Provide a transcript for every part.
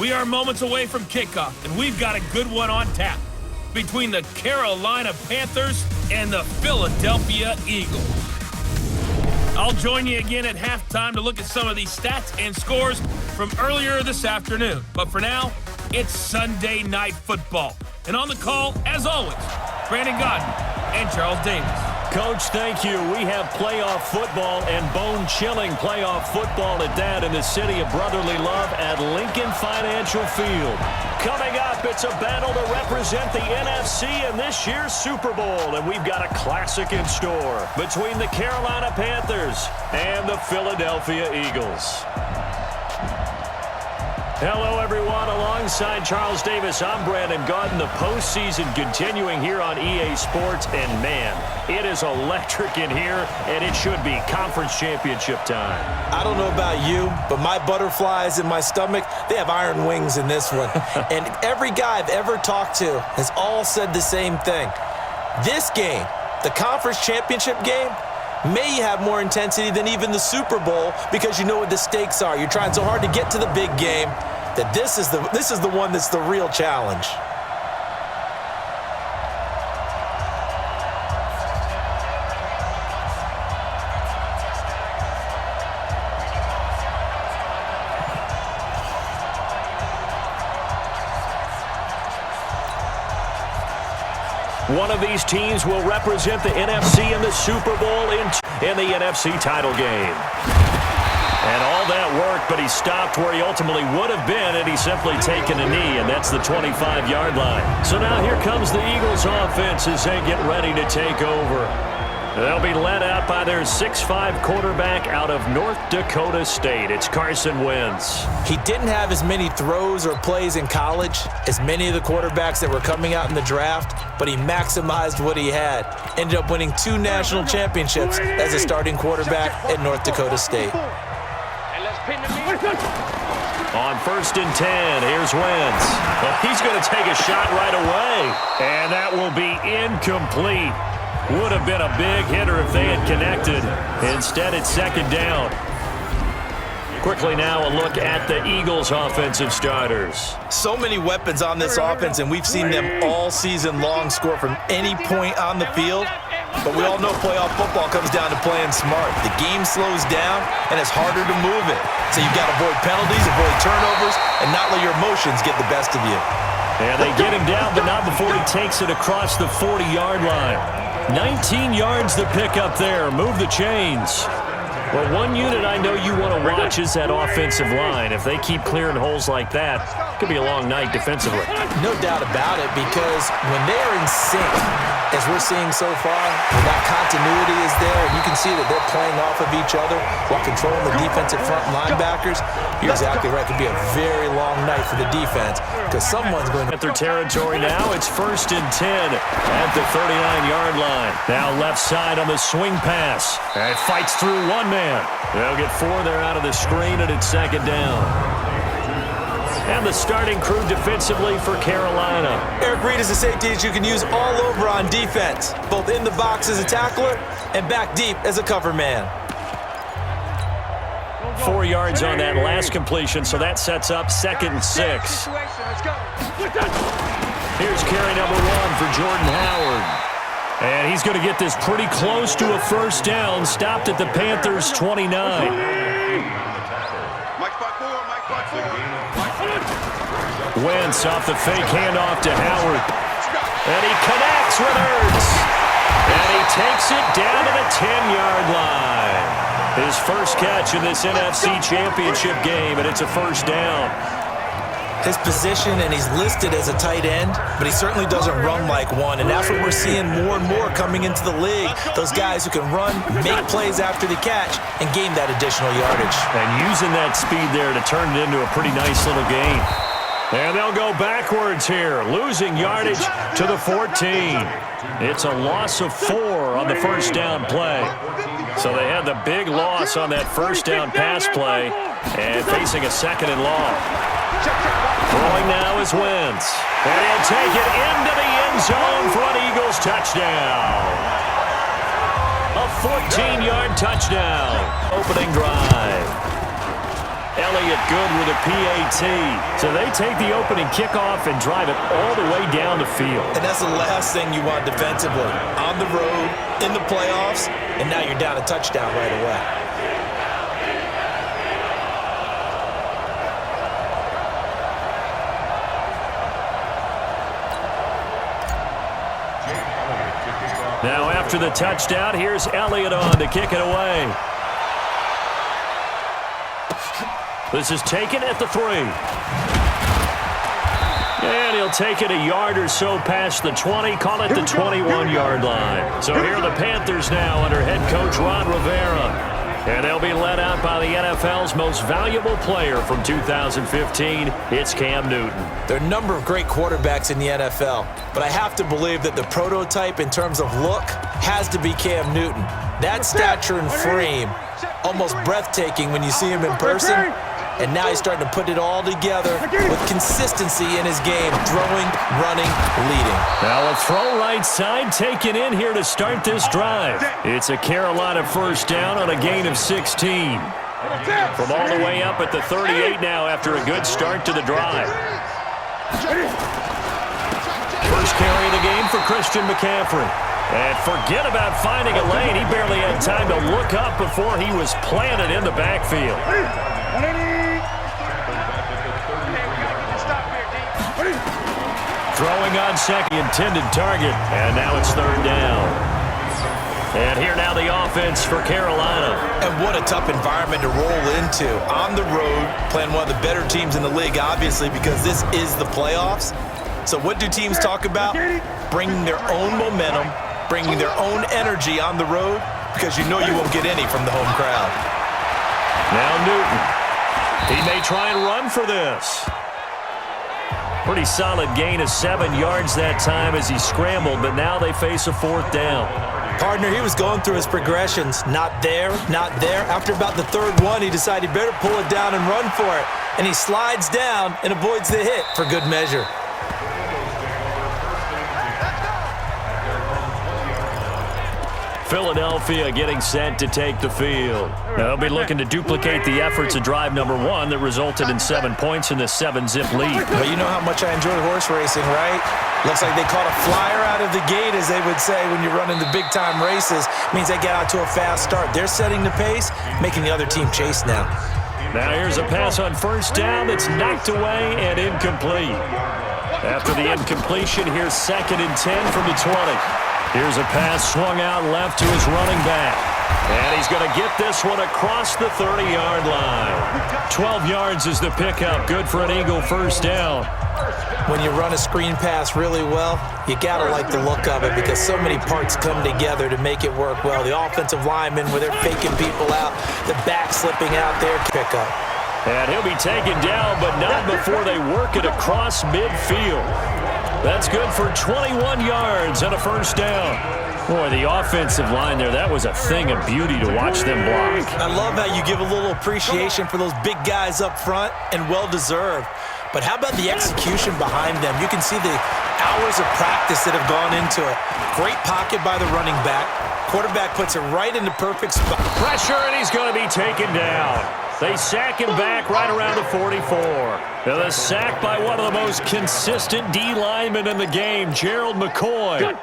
We are moments away from kickoff, and we've got a good one on tap between the Carolina Panthers and the Philadelphia Eagles. I'll join you again at halftime to look at some of these stats and scores from earlier this afternoon. But for now, it's Sunday Night Football. And on the call, as always, Brandon Godden and Charles Davis. Coach, thank you. We have playoff football and bone-chilling playoff football at that in the city of brotherly love at Lincoln Financial Field. Coming up, it's a battle to represent the NFC in this year's Super Bowl, and we've got a classic in store between the Carolina Panthers and the Philadelphia Eagles. Hello, everyone. Alongside Charles Davis, I'm Brandon Godden. The postseason continuing here on EA Sports, and man, it is electric in here, and it should be conference championship time. I don't know about you, but my butterflies in my stomach, they have iron wings in this one. And every guy I've ever talked to has all said the same thing. This game, the conference championship game, may have more intensity than even the Super Bowl because you know what the stakes are. You're trying so hard to get to the big game that this is the one that's the real challenge. One of these teams will represent the NFC in the Super Bowl in the NFC title game. And all that work, but he stopped where he ultimately would have been had he simply taken a knee, and that's the 25-yard line. So now here comes the Eagles offense as they get ready to take over. They'll be led out by their 6'5" quarterback out of North Dakota State. It's Carson Wentz. He didn't have as many throws or plays in college as many of the quarterbacks that were coming out in the draft, but he maximized what he had. Ended up winning 2 national championships as a starting quarterback at North Dakota State. On 1st and 10, here's Wentz. Well, he's going to take a shot right away, and that will be incomplete. Would have been a big hitter if they had connected. Instead, it's 2nd down. Quickly now, a look at the Eagles' offensive starters. So many weapons on this offense, and we've seen them all season long score from any point on the field. But we all know playoff football comes down to playing smart. The game slows down, and it's harder to move it. So you've got to avoid penalties, avoid turnovers, and not let your emotions get the best of you. And they get him down, but not before he takes it across the 40-yard line. 19 yards to pick up there. Move the chains. Well, one unit I know you want to watch is that offensive line. If they keep clearing holes like that, it could be a long night defensively. No doubt about it, because when they are in sync, as we're seeing so far, when that continuity is there, and you can see that they're playing off of each other while controlling the defensive front linebackers, you're exactly right. It could be a very long night for the defense because someone's going to... At their territory now, it's 1st and 10 at the 39-yard line. Now left side on the swing pass. And it fights through one man. They'll get 4 there out of the screen, and it's 2nd down. And the starting crew defensively for Carolina. Eric Reed is a safety that you can use all over on defense, both in the box as a tackler and back deep as a cover man. 4 yards on that last completion, so that sets up 2nd and 6. Here's carry number 1 for Jordan Howard. And he's going to get this pretty close to a 1st down, stopped at the Panthers' 29. Wentz off the fake handoff to Howard. And he connects with Ertz. And he takes it down to the 10-yard line. His first catch in this NFC Championship game, and it's a 1st down. His position, and he's listed as a tight end, but he certainly doesn't run like one, and that's what we're seeing more and more coming into the league. Those guys who can run, make plays after the catch, and gain that additional yardage. And using that speed there to turn it into a pretty nice little gain. And they'll go backwards here, losing yardage to the 14. It's a loss of 4 on the 1st down play. So they had the big loss on that 1st down pass play, and facing a 2nd and long. Throwing now is Wentz. And he'll take it into the end zone for an Eagles touchdown. A 14-yard touchdown. Opening drive. Elliott good with a PAT. So they take the opening kickoff and drive it all the way down the field. And that's the last thing you want defensively. On the road, in the playoffs, and now you're down a touchdown right away. Now after the touchdown, here's Elliott on to kick it away. This is taken at the 3. And he'll take it a yard or so past the 20, call it the 21-yard line. So here are the Panthers now under head coach Ron Rivera. And they'll be led out by the NFL's most valuable player from 2015. It's Cam Newton. There are a number of great quarterbacks in the NFL, but I have to believe that the prototype in terms of look has to be Cam Newton. That stature and frame, almost breathtaking when you see him in person. And now he's starting to put it all together with consistency in his game, throwing, running, leading. Now a throw right side taken in here to start this drive. It's a Carolina first down on a gain of 16. From all the way up at the 38 now after a good start to the drive. First carry of the game for Christian McCaffrey. And forget about finding a lane. He barely had time to look up before he was planted in the backfield. Throwing on second, intended target, and now it's third down. And here now the offense for Carolina. And what a tough environment to roll into. On the road, playing one of the better teams in the league, obviously, because this is the playoffs. So what do teams talk about? Bringing their own momentum, bringing their own energy on the road, because you know you won't get any from the home crowd. Now Newton. He may try and run for this. Pretty solid gain of 7 yards that time as he scrambled, but now they face a fourth down. Partner, he was going through his progressions. Not there, not there. After about the third one, he decided he better pull it down and run for it. And he slides down and avoids the hit for good measure. Philadelphia getting set to take the field. They'll be looking to duplicate the efforts of drive number 1 that resulted in 7 points in the 7-zip lead. But you know how much I enjoy horse racing, right? Looks like they caught a flyer out of the gate, as they would say when you're running the big-time races. Means they get out to a fast start. They're setting the pace, making the other team chase now. Now here's a pass on first down that's knocked away and incomplete. After the incompletion, here's 2nd and 10 from the 20. Here's a pass swung out left to his running back. And he's going to get this one across the 30-yard line. 12 yards is the pickup. Good for an Eagle first down. When you run a screen pass really well, you got to like the look of it because so many parts come together to make it work well. The offensive linemen, where they're faking people out, the back slipping out there, pickup. And he'll be taken down, but not before they work it across midfield. That's good for 21 yards and a first down. Boy, the offensive line there, that was a thing of beauty to watch them block. I love how you give a little appreciation for those big guys up front, and well-deserved. But how about the execution behind them? You can see the hours of practice that have gone into it. Great pocket by the running back. Quarterback puts it right in the perfect spot. Pressure, and he's going to be taken down. They sack him back right around the 44. Now the sack by one of the most consistent D linemen in the game, Gerald McCoy.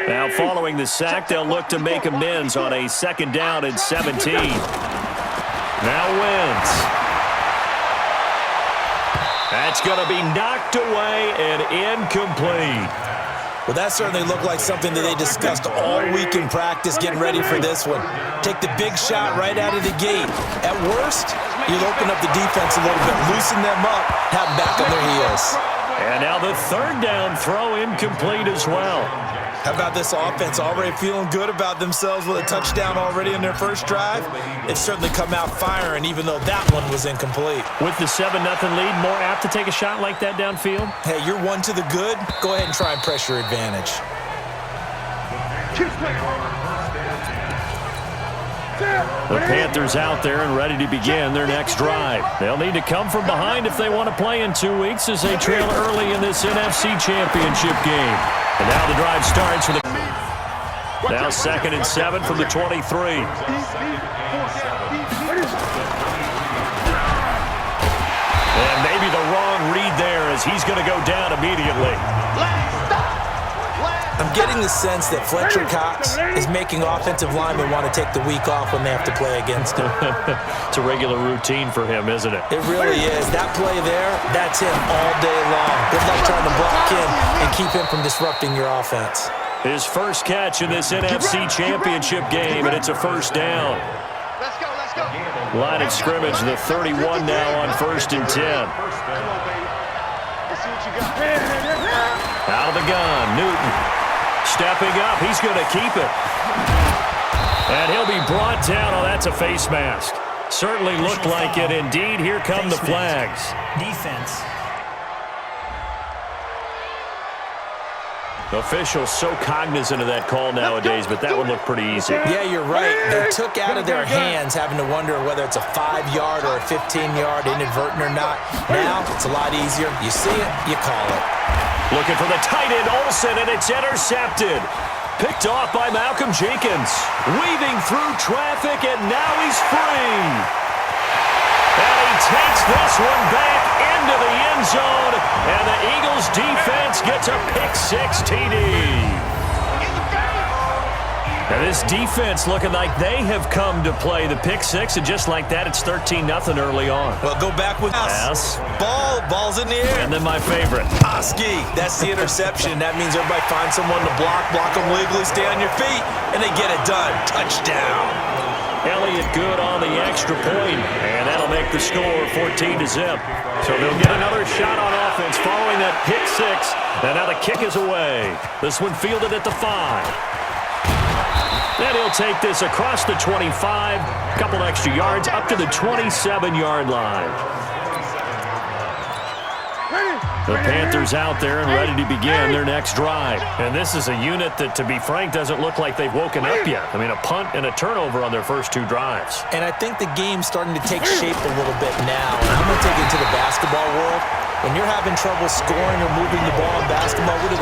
Now following the sack, they'll look to make amends on a 2nd down and 17. Now Wentz. That's going to be knocked away and incomplete. Well, that certainly looked like something that they discussed all week in practice, getting ready for this one. Take the big shot right out of the gate. At worst, you'll open up the defense a little bit, loosen them up, have them back on their heels. And now the 3rd down throw incomplete as well. How about this offense already feeling good about themselves with a touchdown already in their first drive? It's certainly come out firing, even though that one was incomplete. With the 7-0 lead, more apt to take a shot like that downfield? Hey, you're 1 to the good. Go ahead and try and pressure advantage. The Panthers out there and ready to begin their next drive. They'll need to come from behind if they want to play in 2 weeks as they trail early in this NFC Championship game. And now the drive starts for the... Now 2nd and 7 from the 23. as he's going to go down immediately. I'm getting the sense that Fletcher Cox is making offensive linemen want to take the week off when they have to play against him. It's a regular routine for him, isn't it? It really is. That play there, that's him all day long. Good luck trying to block him and keep him from disrupting your offense. His first catch in this NFC Championship game, and it's a first down. Let's go, let's go. Line of scrimmage, the 31 now on 1st and 10. Out of the gun, Newton. Stepping up, he's going to keep it. And he'll be brought down. Oh, that's a face mask. Certainly looked like it. Indeed, here come the flags. Defense. Officials so cognizant of that call nowadays, but that one looked pretty easy. Yeah, you're right. They took out of their hands having to wonder whether it's a 5-yard or a 15-yard inadvertent or not. Now, it's a lot easier. You see it, you call it. Looking for the tight end, Olsen, and it's intercepted. Picked off by Malcolm Jenkins. Weaving through traffic, and now he's free. And he takes this one back into the end zone, and the Eagles defense gets a pick-6 TD. And this defense looking like they have come to play the pick-6, and just like that, it's 13-0 early on. Well, go back with us. Ball's in the air. And then my favorite. Oski, that's the interception. That means everybody finds someone to block them legally, stay on your feet, and they get it done. Touchdown. Elliott good on the extra point, and that'll make the score 14-0. So they'll get another shot on offense following that pick-6, and now the kick is away. This one fielded at the 5. Then he'll take this across the 25, a couple extra yards, up to the 27-yard line. The Panthers out there and ready to begin their next drive. And this is a unit that, to be frank, doesn't look like they've woken up yet. I mean, a punt and a turnover on their first 2 drives. And I think the game's starting to take shape a little bit now. And I'm going to take it to the basketball world. When you're having trouble scoring or moving the ball in basketball, what do?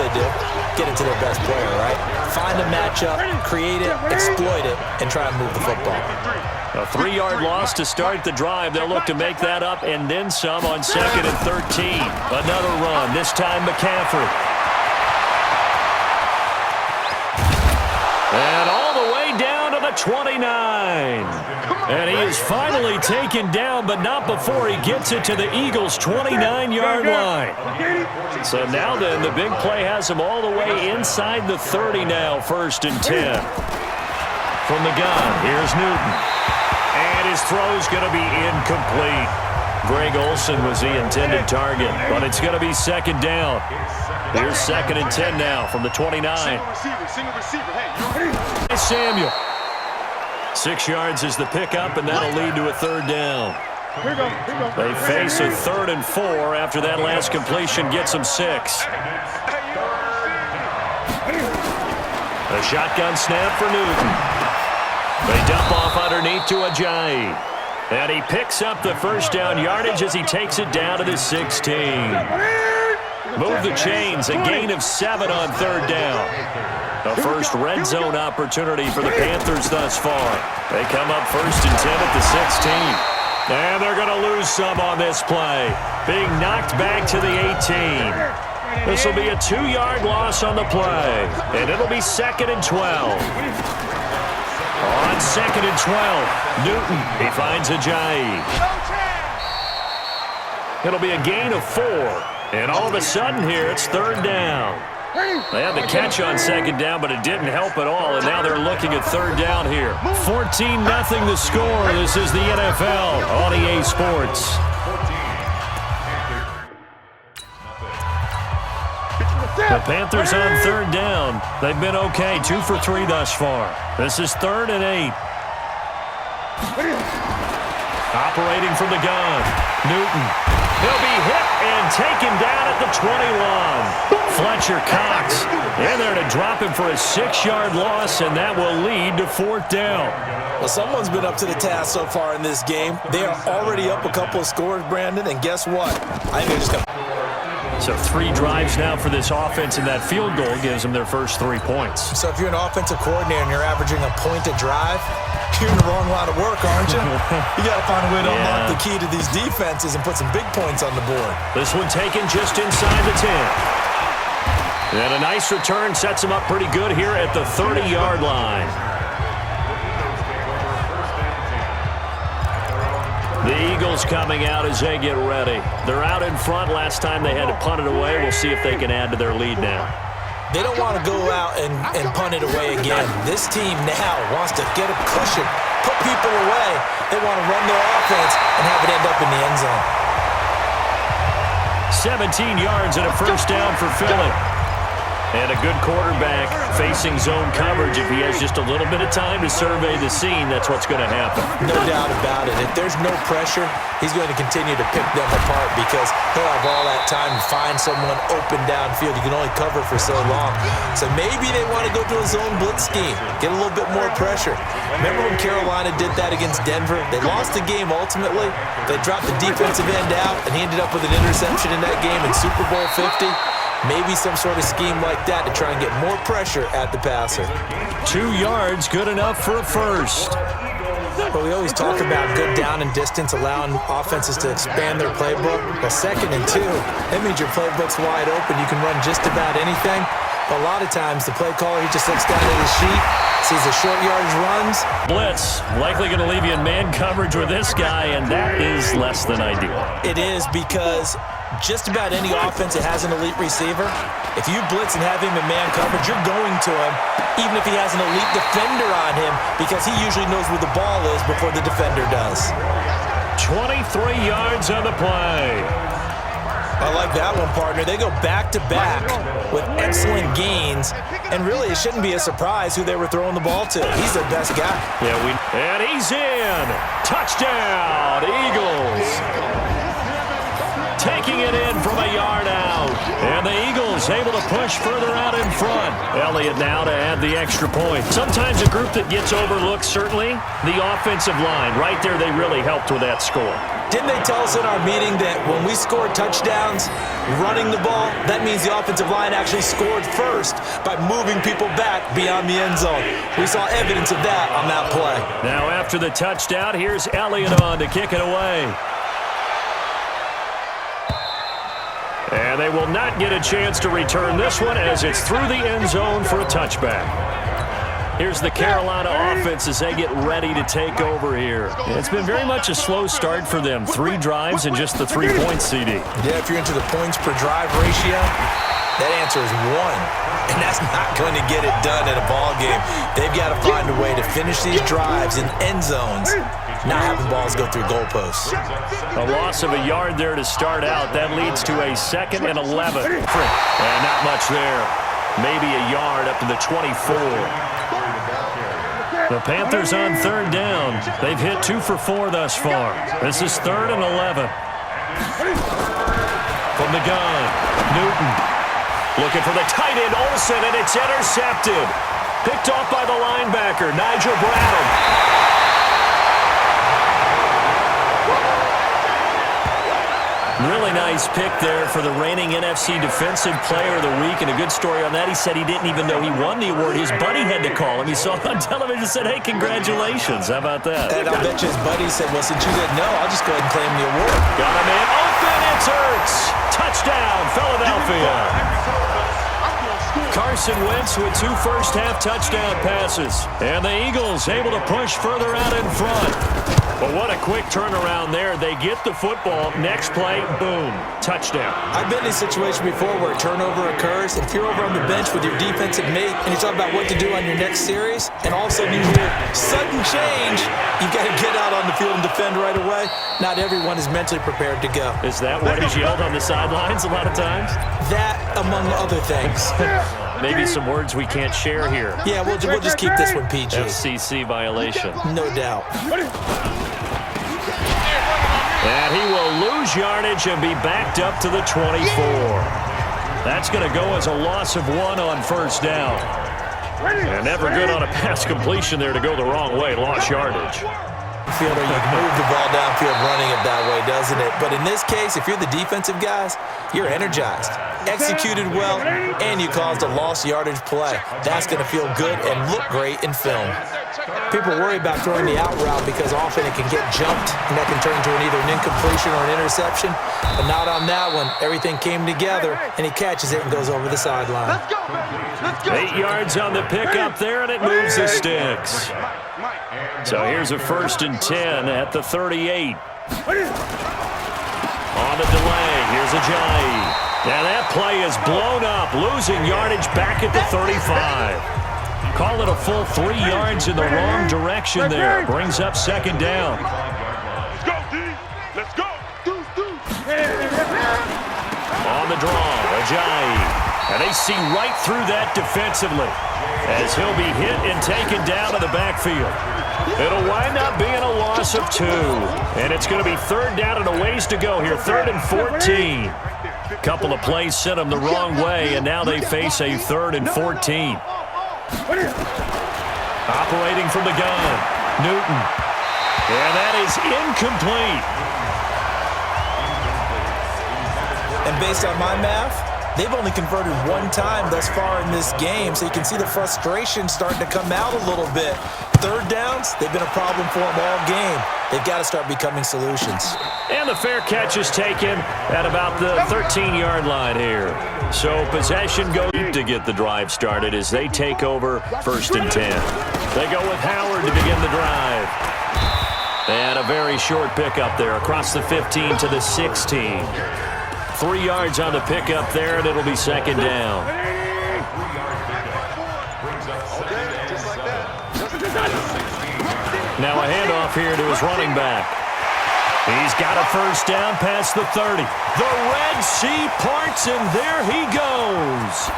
Get it to their best player, right? Find a matchup, create it, exploit it, and try and move the football. A 3-yard loss to start the drive. They'll look to make that up and then some on 2nd and 13. Another run, this time McCaffrey. And all the way down to the 29. And he is finally taken down, but not before he gets it to the Eagles' 29-yard line. So now then, the big play has him all the way inside the 30 now, 1st and 10. From the gun, here's Newton. And his throw's going to be incomplete. Greg Olsen was the intended target, but it's going to be 2nd down. Here's 2nd and 10 now from the 29. Samuel. 6 yards is the pickup, and that'll lead to a 3rd down. They face a 3rd and 4 after that last completion gets them 6. A shotgun snap for Newton. They dump off underneath to Ajayi. And he picks up the 1st down yardage as he takes it down to the 16. Move the chains, a gain of 7 on 3rd down. The first red zone opportunity for the Panthers thus far. They come up 1st and 10 at the 16. And they're going to lose some on this play. Being knocked back to the 18. This will be a 2-yard loss on the play. And it'll be 2nd and 12. On 2nd and 12, Newton, he finds Ajayi. It'll be a gain of 4. And all of a sudden here, it's 3rd down. They had the catch on 2nd down, but it didn't help at all, and now they're looking at 3rd down here. 14-0 the score. This is the NFL on EA Sports. The Panthers on 3rd down. They've been okay, 2 for 3 thus far. This is 3rd and 8. Operating from the gun, Newton. He'll be hit and taken down at the 21. Fletcher Cox in there to drop him for a 6-yard loss, and that will lead to 4th down. Well, someone's been up to the task so far in this game. They are already up a couple of scores, Brandon, and guess what? I think they're just going to... So 3 drives now for this offense, and that field goal gives them their first 3 points. So if you're an offensive coordinator and you're averaging a point a drive, you're in the wrong line of work, aren't you? You got to find a way to unlock the key to these defenses and put some big points on the board. This one taken just inside the 10. And a nice return sets them up pretty good here at the 30-yard line. The Eagles coming out as they get ready. They're out in front. Last time they had to punt it away. We'll see if they can add to their lead now. They don't want to go out and punt it away again. This team now wants to get a cushion, put people away. They want to run their offense and have it end up in the end zone. 17 yards and a first down for Philly. And a good quarterback facing zone coverage. If he has just a little bit of time to survey the scene, that's what's going to happen. No doubt about it. If there's no pressure, he's going to continue to pick them apart because he'll have all that time to find someone open downfield. You can only cover for so long. So maybe they want to go to a zone blitz scheme, get a little bit more pressure. Remember when Carolina did that against Denver? They lost the game ultimately. They dropped the defensive end out, and he ended up with an interception in that game in Super Bowl 50. Maybe some sort of scheme like that to try and get more pressure at the passer. 2 yards, good enough for a first. But we always talk about good down and distance, allowing offenses to expand their playbook. Well, 2nd and 2, that means your playbook's wide open. You can run just about anything. But a lot of times, the play caller, he just looks down at his sheet, sees the short yardage runs. Blitz, likely going to leave you in man coverage with this guy, and that is less than ideal. It is because just about any offense that has an elite receiver, if you blitz and have him in man coverage, you're going to him, even if he has an elite defender on him, because he usually knows where the ball is before the defender does. 23 yards on the play. I like that one, partner. They go back-to-back with excellent gains, and really it shouldn't be a surprise who they were throwing the ball to. He's their best guy. And he's in. Touchdown, Eagles. Taking it in from a yard out. And the Eagles able to push further out in front. Elliott now to add the extra point. Sometimes a group that gets overlooked, certainly, the offensive line. Right there, they really helped with that score. Didn't they tell us in our meeting that when we score touchdowns running the ball, that means the offensive line actually scored first by moving people back beyond the end zone? We saw evidence of that on that play. Now after the touchdown, here's Elliott on to kick it away. And they will not get a chance to return this one as it's through the end zone for a touchback. Here's the Carolina offense as they get ready to take over here. It's been very much a slow start for them. 3 drives and just the 3 points, CD. Yeah, if you're into the points per drive ratio, that answer is 1. And that's not going to get it done in a ball game. They've got to find a way to finish these drives in end zones, not having balls go through goalposts. A loss of a yard there to start out. That leads to a 2nd and 11. And not much there. Maybe a yard up to the 24. The Panthers on 3rd down. They've hit 2 for 4 thus far. This is 3rd and 11. From the gun, Newton. Looking for the tight end, Olsen, and it's intercepted. Picked off by the linebacker, Nigel Bradham. Really nice pick there for the reigning NFC Defensive Player of the Week, and a good story on that. He said he didn't even know he won the award. His buddy had to call him. He saw it on television and said, hey, congratulations. How about that? And I'll bet you his buddy said, well, since you didn't know, I'll just go ahead and claim the award. Got him in. Open, it's Hurts. Touchdown, Philadelphia. Carson Wentz with 2 first-half touchdown passes. And the Eagles able to push further out in front. But what a quick turnaround there. They get the football. Next play, boom, touchdown. I've been in a situation before where a turnover occurs. If you're over on the bench with your defensive mate and you talk about what to do on your next series, and all of a sudden you hear sudden change, you've got to get out on the field and defend right away. Not everyone is mentally prepared to go. Is that what is yelled on the sidelines a lot of times? That, among other things. Maybe some words we can't share here. Yeah, we'll just keep this one PG. FCC violation. No doubt. And he will lose yardage and be backed up to the 24. That's going to go as a loss of 1 on first down. And never good on a pass completion there to go the wrong way. Lost yardage. Fielder, you can move the ball downfield running it that way, doesn't it? But in this case, if you're the defensive guys, you're energized, executed well, and you caused a lost yardage play. That's going to feel good and look great in film. People worry about throwing the out route because often it can get jumped, and that can turn into either an incompletion or an interception. But not on that one. Everything came together, and he catches it and goes over the sideline. 8 yards on the pickup there, and it moves the sticks. So here's a 1st and 10 at the 38. On the delay, here's Ajayi. And that play is blown up, losing yardage back at the 35. Call it a full 3 yards in the wrong direction there. Brings up 2nd down. Let's go, D. Let's go. On the draw, Ajayi. And they see right through that defensively as he'll be hit and taken down to the backfield. It'll wind up being a loss of 2. And it's going to be 3rd down and a ways to go here. 3rd and 14. A couple of plays sent them the wrong way, and now they face a 3rd and 14. Operating from the gun, Newton. And that is incomplete. And based on my math, they've only converted 1 time thus far in this game, so you can see the frustration starting to come out a little bit. 3rd downs, they've been a problem for them all game. They've got to start becoming solutions. And the fair catch is taken at about the 13-yard line here. So possession goes to get the drive started as they take over 1st and 10. They go with Howard to begin the drive. And a very short pickup there across the 15 to the 16. 3 yards on the pickup there, and it'll be 2nd down. Now a handoff here to his running back. He's got a 1st down past the 30. The Red Sea parts, and there he goes.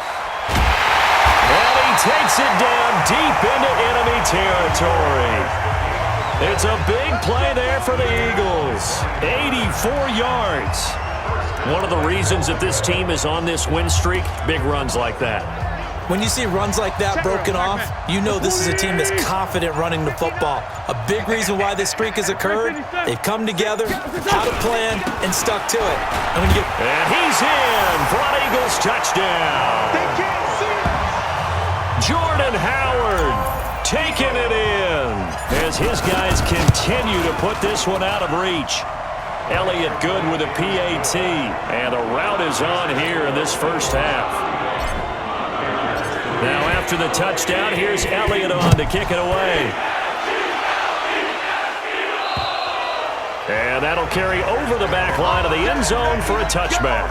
And he takes it down deep into enemy territory. It's a big play there for the Eagles. 84 yards. One of the reasons that this team is on this win streak, big runs like that. When you see runs like that broken off, you know this is a team that's confident running the football. A big reason why this streak has occurred, they've come together, had a plan, and stuck to it. And he's in for an Eagles touchdown. Jordan Howard taking it in as his guys continue to put this one out of reach. Elliott good with a PAT, and the route is on here in this 1st half. Now after the touchdown, here's Elliott on to kick it away. And that'll carry over the back line of the end zone for a touchback.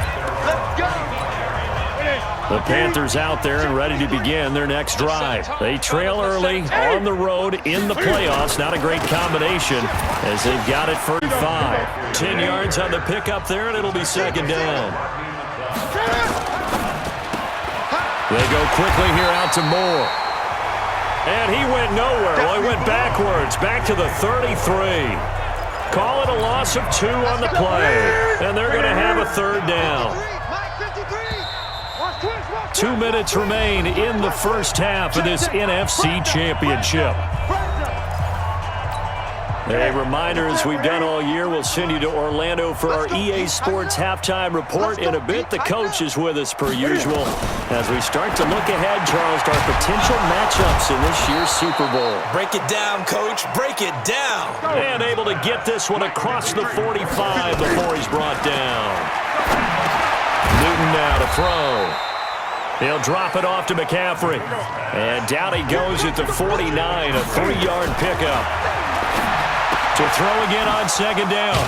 The Panthers out there and ready to begin their next drive. They trail early on the road in the playoffs. Not a great combination as they've got it for 5. 10 yards on the pickup there, and it'll be 2nd down. They go quickly here out to Moore. And he went nowhere. Well, he went backwards, back to the 33. Call it a loss of 2 on the play. And they're going to have a 3rd down. 2 minutes remain in the 1st half of this NFC Championship. A reminder, as we've done all year, we'll send you to Orlando for our EA Sports halftime report. In a bit, the coach is with us per usual as we start to look ahead, Charles, to our potential matchups in this year's Super Bowl. Break it down, Coach. Break it down. And able to get this one across the 45 before he's brought down. Newton now to throw. He'll drop it off to McCaffrey. And down he goes at the 49, a 3-yard pickup. To throw again on 2nd down.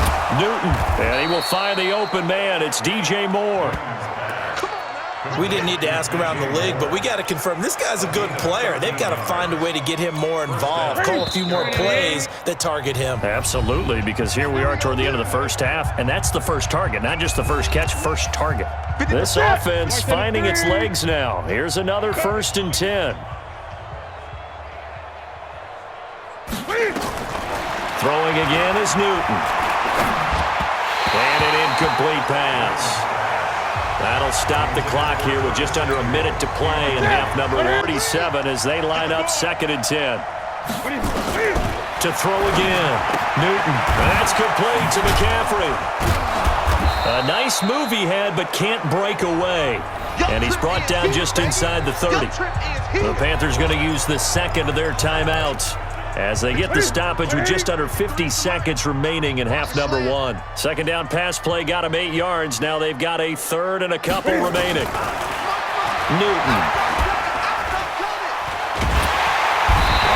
Newton, and he will find the open man. It's DJ Moore. We didn't need to ask around the league, but we got to confirm this guy's a good player. They've got to find a way to get him more involved, call a few more plays that target him. Absolutely, because here we are toward the end of the 1st half, and that's the 1st target, not just the 1st catch, 1st target. This offense finding its legs now. Here's another 1st and 10. Throwing again is Newton. And an incomplete pass. That'll stop the clock here with just under a minute to play in half number 37 as they line up 2nd and 10. to throw again. Newton. That's complete to McCaffrey. A nice move he had, but can't break away. And he's brought down just inside the 30. The Panthers going to use the second of their timeouts as they get the stoppage with just under 50 seconds remaining in half number 1. Second down pass play got him 8 yards. Now they've got a third and a couple remaining. Newton.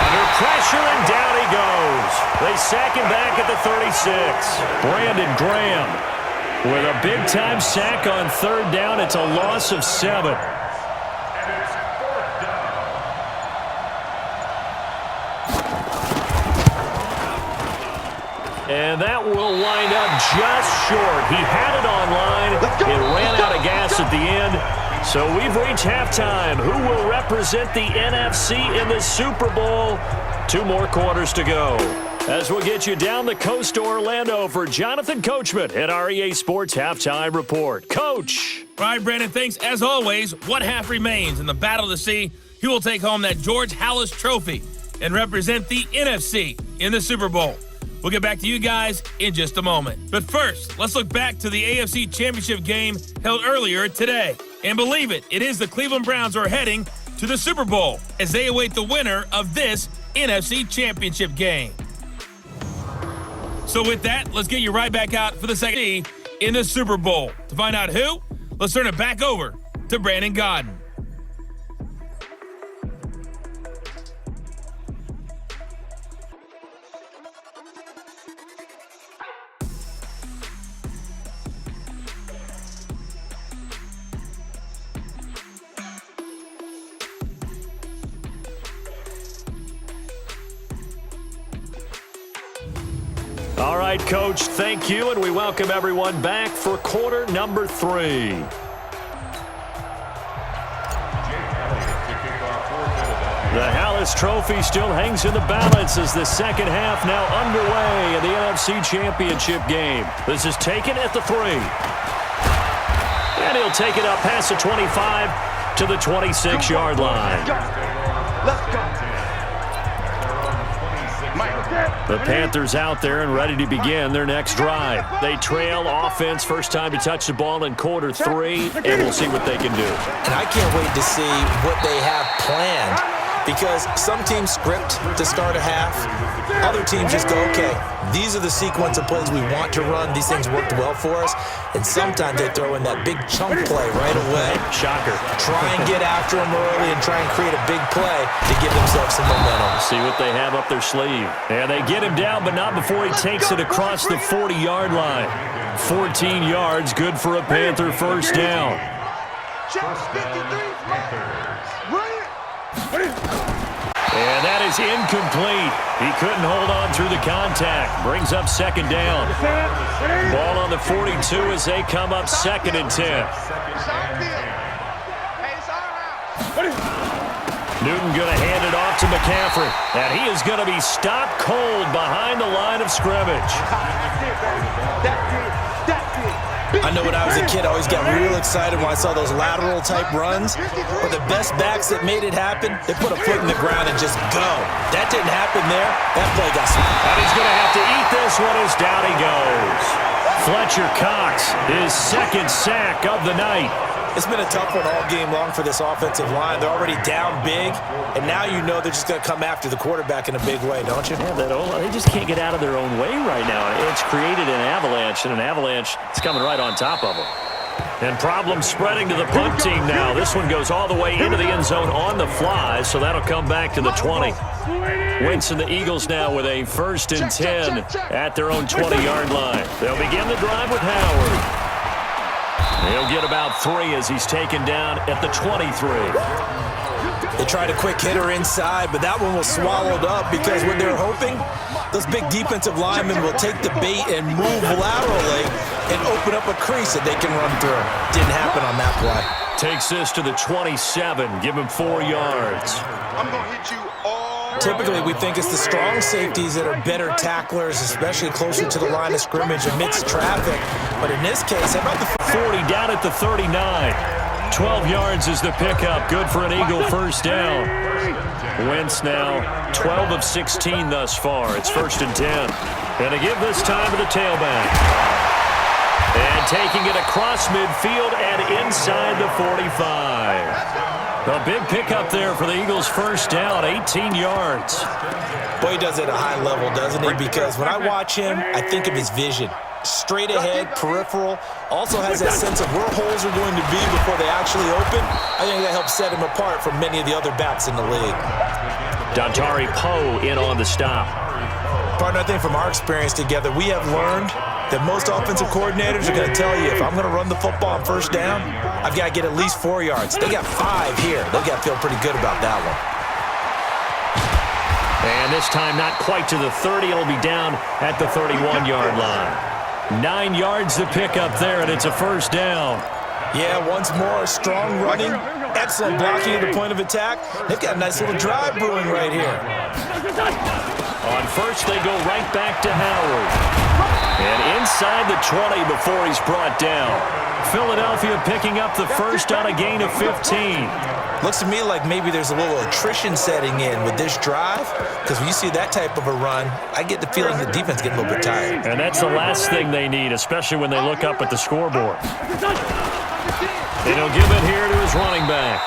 Under pressure, and down he goes. They sack him back at the 36. Brandon Graham with a big-time sack on third down. It's a loss of 7. And that will wind up just short. He had it online. It ran out of gas at the end. So we've reached halftime. Who will represent the NFC in the Super Bowl? 2 more quarters to go. As we'll get you down the coast to Orlando for Jonathan Coachman at our EA Sports Halftime Report. Coach. All right, Brandon, thanks. As always, one half remains in the Battle of the Sea. He will take home that George Halas Trophy and represent the NFC in the Super Bowl. We'll get back to you guys in just a moment. But first, let's look back to the AFC Championship game held earlier today. And believe it, it is the Cleveland Browns are heading to the Super Bowl as they await the winner of this NFC Championship game. So with that, let's get you right back out for the second in the Super Bowl. To find out who, let's turn it back over to Brandon Godden. All right, Coach, thank you, and we welcome everyone back for quarter number 3. The Halas Trophy still hangs in the balance as the second half now underway in the NFC Championship game. This is taken at the 3. And he'll take it up past the 25 to the 26-yard line. Let's go. The Panthers out there and ready to begin their next drive. They trail offense, first time to touch the ball in quarter 3, and we'll see what they can do. And I can't wait to see what they have planned, because some teams script to start a half. Other teams just go, okay, these are the sequence of plays we want to run. These things worked well for us. And sometimes they throw in that big chunk play right away. Shocker. Try and get after them early and try and create a big play to give themselves some momentum. See what they have up their sleeve. And they get him down, but not before he takes it across the 40-yard line. 14 yards, good for a Panther first down. And that is incomplete. He couldn't hold on through the contact. Brings up second down. Ball on the 42 as they come up 2nd and 10. Newton going to hand it off to McCaffrey. And he is going to be stopped cold behind the line of scrimmage. I know when I was a kid, I always got real excited when I saw those lateral-type runs. But the best backs that made it happen, they put a foot in the ground and just go. That didn't happen there. That play got stopped. And he's going to have to eat this one as down he goes. Fletcher Cox, his second sack of the night. It's been a tough one all game long for this offensive line. They're already down big, and now you know they're just going to come after the quarterback in a big way, don't you? Yeah, they just can't get out of their own way right now. It's created an avalanche, and an avalanche is coming right on top of them. And problems spreading to the punt team now. This one goes all the way into the end zone on the fly, so that'll come back to the 20. Wentz and the Eagles now with a 1st and 10 at their own 20-yard line. They'll begin the drive with Howard. He'll get about 3 as he's taken down at the 23. They tried a quick hitter inside, but that one was swallowed up because what they're hoping, those big defensive linemen will take the bait and move laterally and open up a crease that they can run through. Didn't happen on that play. Takes this to the 27, give him 4 yards. I'm going to hit you all. Typically, we think it's the strong safeties that are better tacklers, especially closer to the line of scrimmage amidst traffic. But in this case, how about the 40 down at the 39. 12 yards is the pickup. Good for an Eagle first down. Wentz now 12 of 16 thus far. It's 1st and 10. And to give this time to the tailback. And taking it across midfield and inside the 45. A big pickup there for the Eagles' first down, 18 yards. Boy, he does it at a high level, doesn't he? Because when I watch him, I think of his vision. Straight ahead, peripheral, also has that sense of where holes are going to be before they actually open. I think that helps set him apart from many of the other backs in the league. Dontari Poe in on the stop. Partner, I think from our experience together, we have learned that most offensive coordinators are going to tell you, if I'm going to run the football on first down, I've got to get at least 4 yards. They got 5 here. They've got to feel pretty good about that one. And this time not quite to the 30. It'll be down at the 31-yard line. 9 yards to pick up there, and it's a first down. Yeah, once more, strong running, excellent blocking at the point of attack. They've got a nice little drive brewing right here. On first, they go right back to Howard. And inside the 20 before he's brought down. Philadelphia picking up the first on a gain of 15. Looks to me like maybe there's a little attrition setting in with this drive, because when you see that type of a run, I get the feeling the defense getting a little bit tired. And that's the last thing they need, especially when they look up at the scoreboard. And he'll give it here to his running back.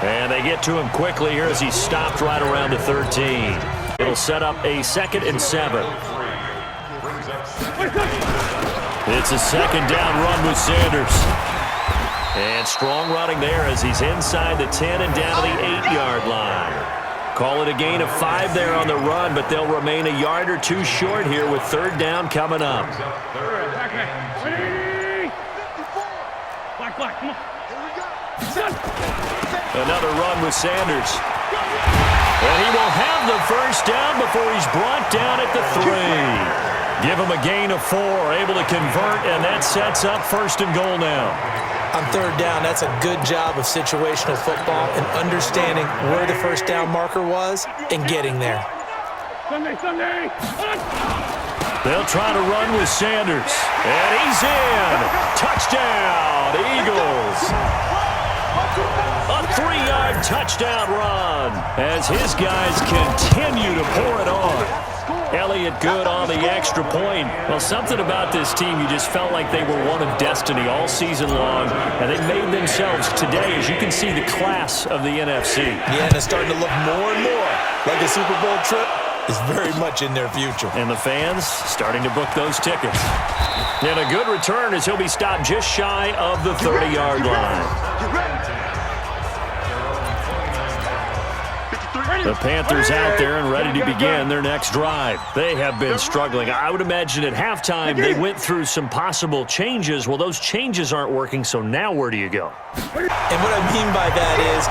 And they get to him quickly here as he stopped right around the 13. It'll set up a 2nd and 7. It's a 2nd down run with Sanders. And strong running there as he's inside the 10 and down to the 8-yard line. Call it a gain of 5 there on the run, but they'll remain a yard or 2 short here with 3rd down coming up. Another run with Sanders. And he will have the first down before he's brought down at the 3. Give him a gain of 4, able to convert, and that sets up 1st and goal now. On 3rd down, that's a good job of situational football and understanding where the first down marker was and getting there. They'll try to run with Sanders, and he's in. Touchdown, Eagles. A 3-yard touchdown run as his guys continue to pour it on. Elliott good on the extra point. Well, something about this team, you just felt like they were one of destiny all season long, and they made themselves today, as you can see, the class of the NFC. Yeah, and it's starting to look more and more like a Super Bowl trip is very much in their future. And the fans starting to book those tickets. And a good return as he'll be stopped just shy of the 30-yard line. The Panthers out there and ready to begin their next drive. They have been struggling. I would imagine at halftime they went through some possible changes. Well, those changes aren't working, so now where do you go? And what I mean by that is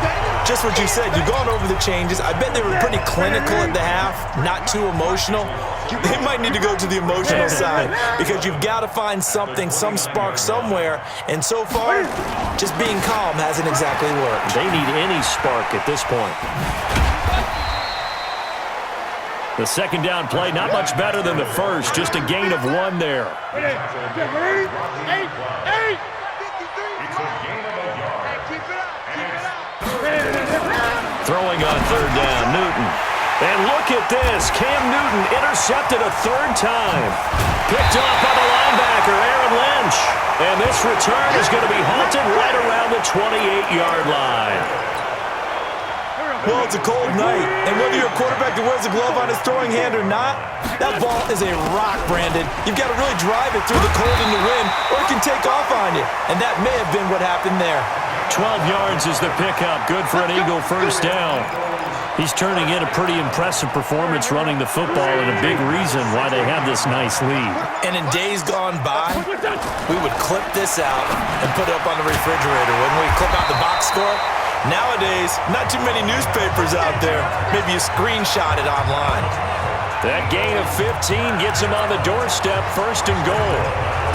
just what you said. You've gone over the changes. I bet they were pretty clinical at the half, not too emotional. They might need to go to the emotional side because you've got to find something, some spark somewhere. And so far, just being calm hasn't exactly worked. They need any spark at this point. The 2nd down play, not much better than the first. Just a gain of 1 there. Throwing on 3rd down, Newton. And look at this. Cam Newton intercepted a 3rd time. Picked off by the linebacker, Aaron Lynch. And this return is going to be halted right around the 28-yard line. Well, it's a cold night, and whether you're a quarterback that wears a glove on his throwing hand or not, that ball is a rock, Brandon. You've got to really drive it through the cold and the wind, or it can take off on you, and that may have been what happened there. 12 yards is the pickup. Good for an Eagle first down. He's turning in a pretty impressive performance running the football, and a big reason why they have this nice lead. And in days gone by, we would clip this out and put it up on the refrigerator. When we clip out the box score, nowadays, not too many newspapers out there. Maybe you screenshot it online. That gain of 15 gets him on the doorstep, 1st and goal.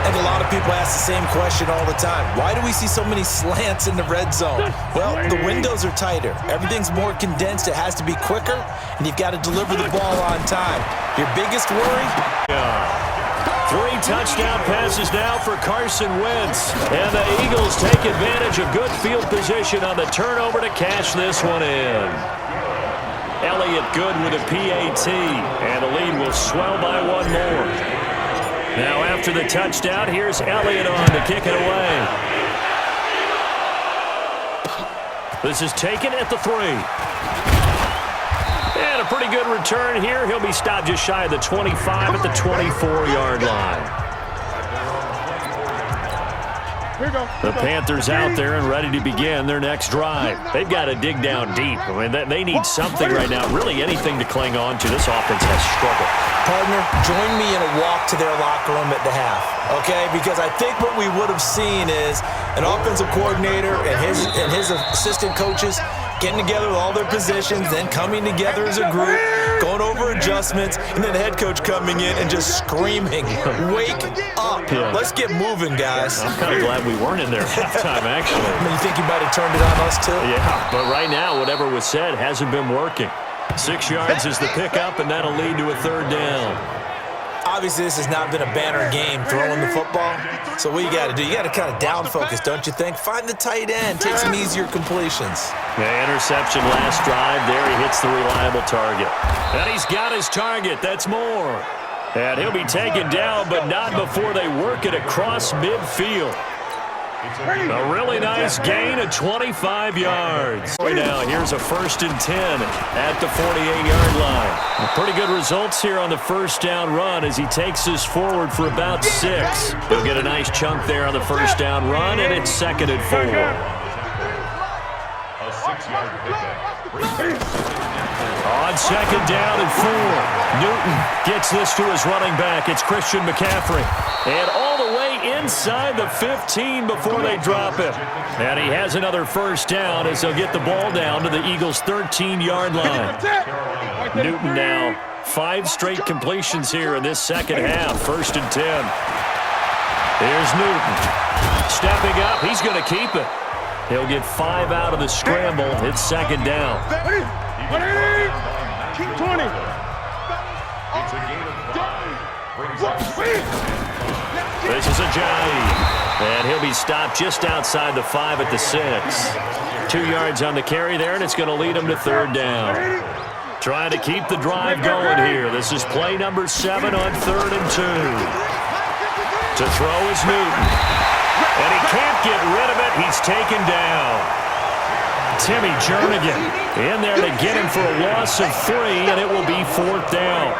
And a lot of people ask the same question all the time. Why do we see so many slants in the red zone? Well, the windows are tighter. Everything's more condensed. It has to be quicker, and you've got to deliver the ball on time. Your biggest worry? 3 touchdown passes now for Carson Wentz. And the Eagles take advantage of good field position on the turnover to cash this one in. Elliott good with a PAT, and the lead will swell by 1 more. Now after the touchdown, here's Elliott on to kick it away. This is taken at the 3. And a pretty good return here. He'll be stopped just shy of the 25 at the 24-yard line. The Panthers out there and ready to begin their next drive. They've got to dig down deep. I mean, they need something right now, really anything to cling on to. This offense has struggled. Partner, join me in a walk to their locker room at the half, okay? Because I think what we would have seen is an offensive coordinator and his assistant coaches getting together with all their positions, then coming together as a group, going over adjustments, and then the head coach coming in and just screaming, "Wake up. Yeah. Let's get moving, guys." I'm kind of glad we weren't in there halftime, actually. I mean, you think you might have turned it on us, too? Yeah, but right now, whatever was said hasn't been working. 6 yards is the pickup, and that'll lead to a 3rd down. Obviously, this has not been a banner game throwing the football. So what you got to do, you got to kind of down focus, don't you think? Find the tight end, take some easier completions. The interception last drive. There he hits the reliable target. And he's got his target. That's more. And he'll be taken down, but not before they work it across midfield. A really nice gain of 25 yards. Now here's a 1st and 10 at the 48-yard line. Pretty good results here on the 1st down run as he takes this forward for about 6. He'll get a nice chunk there on the 1st down run, and it's 2nd and 4. A 6-yard pickup. On 2nd down and 4. Newton gets this to his running back. It's Christian McCaffrey. And all the way inside the 15 before they drop it. And he has another 1st down as they'll get the ball down to the Eagles' 13-yard line. Newton now 5 straight completions here in this 2nd half. 1st and 10. Here's Newton. Stepping up. He's going to keep it. He'll get 5 out of the scramble. It's 2nd down. Keep 20. It's a gain of 5. This is Ajayi. And he'll be stopped just outside the 5 at the 6. 2 yards on the carry there, and it's going to lead him to 3rd down. Trying to keep the drive going here. This is play number 7 on 3rd and 2. To throw is Newton. And he can't get rid of it. He's taken down. Timmy Jernigan in there to get him for a loss of 3, and it will be 4th down.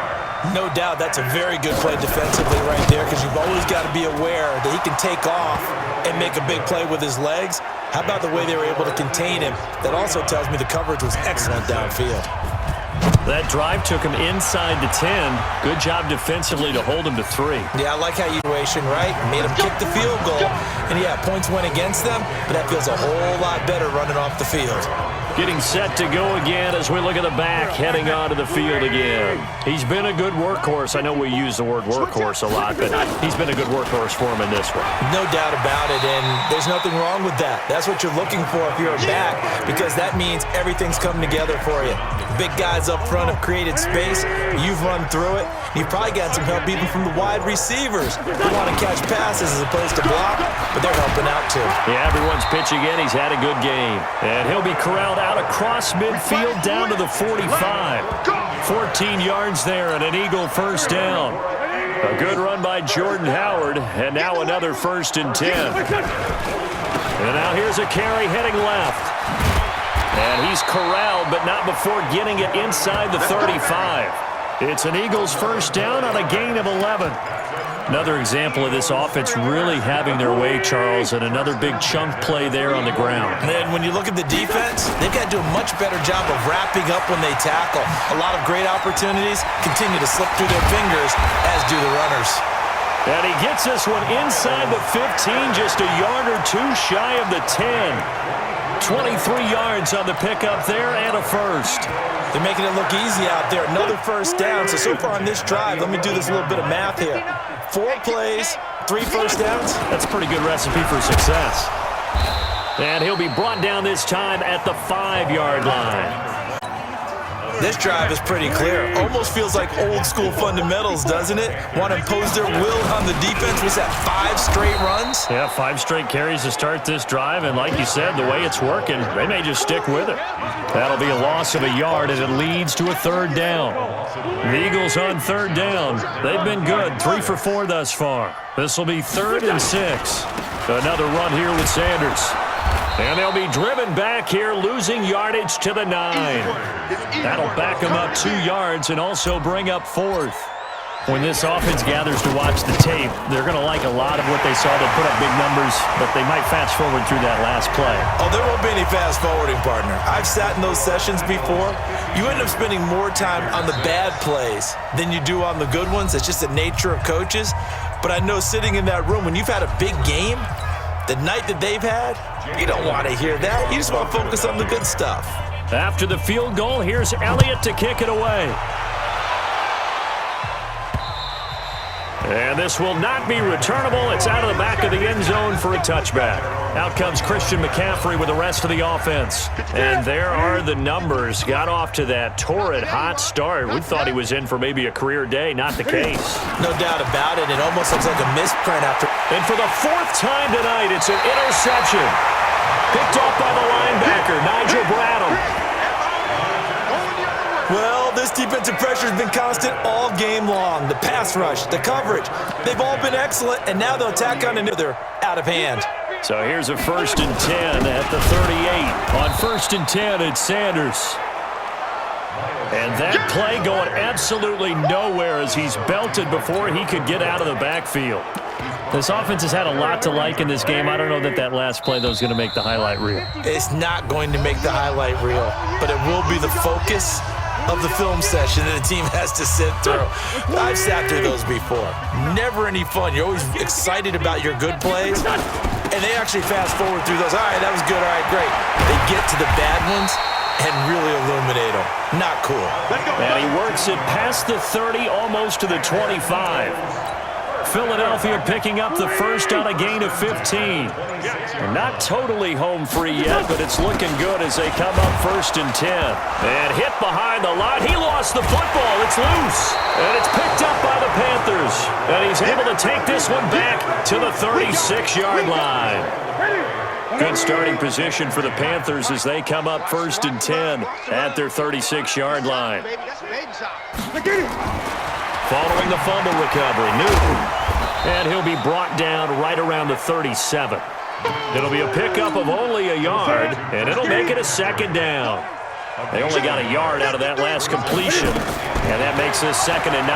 No doubt that's a very good play defensively right there because you've always got to be aware that he can take off and make a big play with his legs. How about the way they were able to contain him? That also tells me the coverage was excellent downfield. That drive took him inside the 10. Good job defensively to hold him to 3. Yeah, I like how you situation, right? Made him kick the field goal. And yeah, points went against them, but that feels a whole lot better running off the field. Getting set to go again as we look at the back heading onto the field again. He's been a good workhorse. I know we use the word workhorse a lot, but he's been a good workhorse for him in this one. No doubt about it, and there's nothing wrong with that. That's what you're looking for if you're a back, because that means everything's coming together for you. Big guys up front have created space. You've run through it. You've probably got some help even from the wide receivers who want to catch passes as opposed to block, but they're helping out too. Yeah, everyone's pitching in. He's had a good game. And he'll be corralled out across midfield down to the 45. 14 yards there and an Eagle 1st down. A good run by Jordan Howard, and now another 1st and 10. And now here's a carry heading left. And he's corralled, but not before getting it inside the 35. It's an Eagles 1st down on a gain of 11. Another example of this offense really having their way, Charles, and another big chunk play there on the ground. And then when you look at the defense, they've got to do a much better job of wrapping up when they tackle. A lot of great opportunities continue to slip through their fingers, as do the runners. And he gets this one inside the 15, just a yard or 2 shy of the 10. 23 yards on the pickup there and a 1st. They're making it look easy out there. Another 1st down. So far on this drive, let me do this little bit of math here. 4 plays, 3 1st downs. That's a pretty good recipe for success. And he'll be brought down this time at the 5-yard line. This drive is pretty clear. Almost feels like old school fundamentals, doesn't it? Want to impose their will on the defense. Was that 5 straight runs? Yeah, 5 straight carries to start this drive, and like you said, the way it's working, they may just stick with it. That'll be a loss of a yard, and it leads to a 3rd down. The Eagles on 3rd down. They've been good, 3 for 4 thus far. This will be 3rd and 6. Another run here with Sanders. And they'll be driven back here, losing yardage to the 9. That'll back them up 2 yards and also bring up 4th. When this offense gathers to watch the tape, they're going to like a lot of what they saw. They put up big numbers, but they might fast forward through that last play. Oh, there won't be any fast forwarding, partner. I've sat in those sessions before. You end up spending more time on the bad plays than you do on the good ones. It's just the nature of coaches. But I know sitting in that room, when you've had a big game, the night that they've had, you don't want to hear that. You just want to focus on the good stuff. After the field goal, here's Elliott to kick it away. And this will not be returnable. It's out of the back of the end zone for a touchback. Out comes Christian McCaffrey with the rest of the offense. And there are the numbers. Got off to that torrid hot start. We thought he was in for maybe a career day. Not the case. No doubt about it. It almost looks like a misprint after. And for the 4th time tonight, it's an interception. Picked off by the linebacker, Nigel Bradham. Well, this defensive pressure has been constant all game long. The pass rush, the coverage, they've all been excellent, and now they'll tack on another out of hand. So here's a 1st and 10 at the 38. On 1st and 10, it's Sanders. And that play going absolutely nowhere as he's belted before he could get out of the backfield. This offense has had a lot to like in this game. I don't know that that last play, though, is going to make the highlight reel. It's not going to make the highlight reel, but it will be the focus of the film session that the team has to sit through. I've sat through those before. Never any fun. You're always excited about your good plays, and they actually fast forward through those. All right, that was good. All right, great. They get to the bad ones and really illuminate them. Not cool. And he works it past the 30, almost to the 25. Philadelphia picking up the first on a gain of 15. And not totally home free yet, but it's looking good as they come up 1st and 10. And hit behind the line. He lost the football. It's loose. And it's picked up by the Panthers. And he's able to take this one back to the 36-yard line. Good starting position for the Panthers as they come up 1st and 10 at their 36-yard line. Following the fumble recovery, Newton. And he'll be brought down right around the 37. It'll be a pickup of only a yard, and it'll make it a 2nd down. They only got a yard out of that last completion, and that makes this 2nd and 9.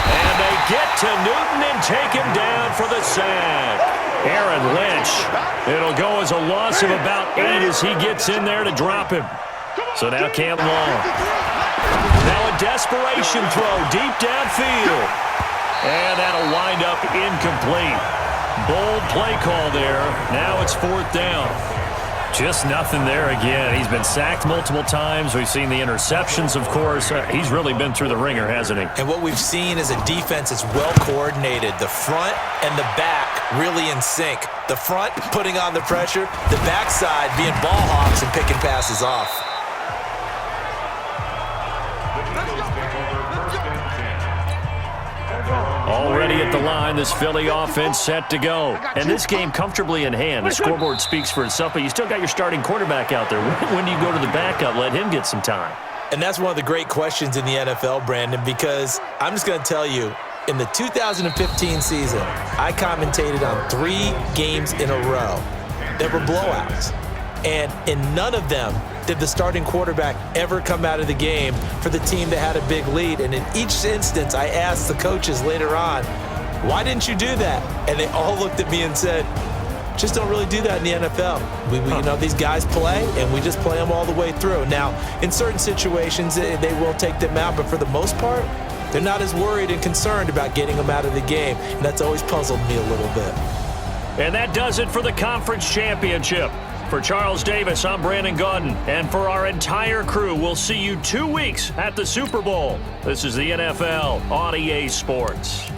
And they get to Newton and take him down for the sack. Aaron Lynch. It'll go as a loss of about 8 as he gets in there to drop him. So now Cam Long. Now a desperation throw deep downfield. And that'll wind up incomplete. Bold play call there. Now it's 4th down. Just nothing there again. He's been sacked multiple times. We've seen the interceptions, of course. He's really been through the ringer, hasn't he? And what we've seen is a defense that's well coordinated. The front and the back really in sync. The front putting on the pressure. The backside being ball hawks and picking passes off. Already at the line, this Philly offense set to go. And this game comfortably in hand. The scoreboard speaks for itself, but you still got your starting quarterback out there. When do you go to the backup? Let him get some time. And that's one of the great questions in the NFL, Brandon, because I'm just going to tell you, in the 2015 season, I commentated on 3 games in a row that were blowouts. And in none of them did the starting quarterback ever come out of the game for the team that had a big lead. And in each instance, I asked the coaches later on, why didn't you do that? And they all looked at me and said, just don't really do that in the NFL. You know, these guys play, and we just play them all the way through. Now, in certain situations, they will take them out, but for the most part, they're not as worried and concerned about getting them out of the game. And that's always puzzled me a little bit. And that does it for the conference championship. For Charles Davis, I'm Brandon Gaudin. And for our entire crew, we'll see you 2 weeks at the Super Bowl. This is the NFL on EA Sports.